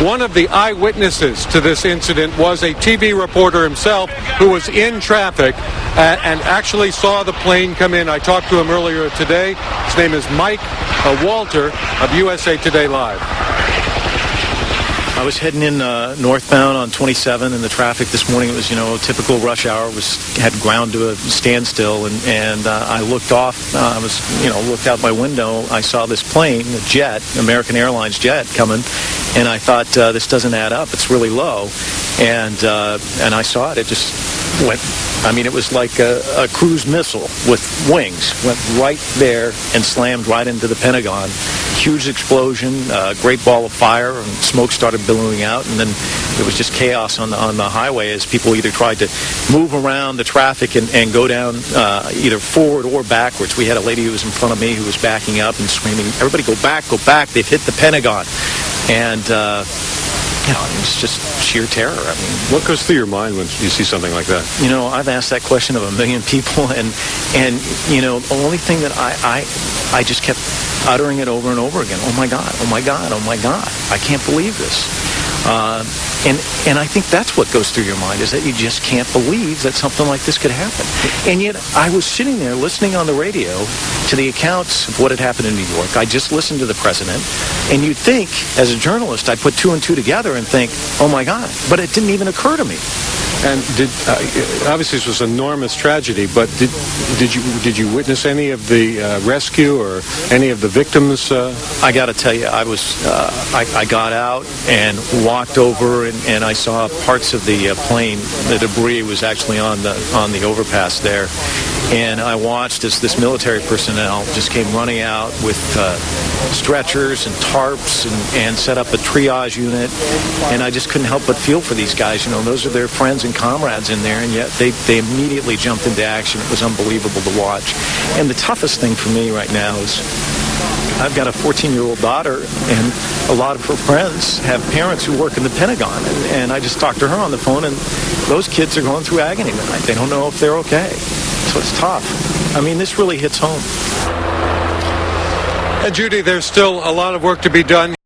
One of the eyewitnesses to this incident was a TV reporter himself who was in traffic and actually saw the plane come in. I talked to him earlier today. His name is Mike Walter of USA Today Live. I was heading in northbound on 27 in the traffic this morning. It was, typical rush hour. Had ground to a standstill, and I looked off. I was, looked out my window. I saw this plane, a jet, American Airlines jet, coming, and I thought this doesn't add up. It's really low, and I saw it. It just went. I mean, it was like a cruise missile with wings. Went right there and slammed right into the Pentagon. Huge explosion, great ball of fire, and smoke started billowing out, and then it was just chaos on the highway as people either tried to move around the traffic and go down either forward or backwards. We had a lady who was in front of me who was backing up and screaming, "Everybody go back, they've hit the Pentagon." And it's just sheer terror. I mean, what goes through your mind when you see something like that? I've asked that question of a million people, and the only thing that I just kept uttering it over and over again. Oh my God, oh my God, oh my God. I can't believe this. And I think that's what goes through your mind, is that you just can't believe that something like this could happen. And yet I was sitting there listening on the radio to the accounts of what had happened in New York. I just listened to the president. And you'd think, as a journalist, I'd put two and two together and think, oh my God. But it didn't even occur to me. And obviously this was an enormous tragedy, but did you witness any of the rescue or any of the victims? I got to tell you, I got out and walked over, and I saw parts of the plane. The debris was actually on the overpass there, and I watched as this military personnel just came running out with stretchers and tarps and set up a triage unit, and I just couldn't help but feel for these guys. Those are their friends and comrades in there, and yet they immediately jumped into action. It was unbelievable to watch. And the toughest thing for me right now is I've got a 14-year-old daughter, and a lot of her friends have parents who work in the Pentagon, and I just talked to her on the phone, and those kids are going through agony tonight. They don't know if they're okay. So it's tough. I mean, this really hits home. And Judy, there's still a lot of work to be done.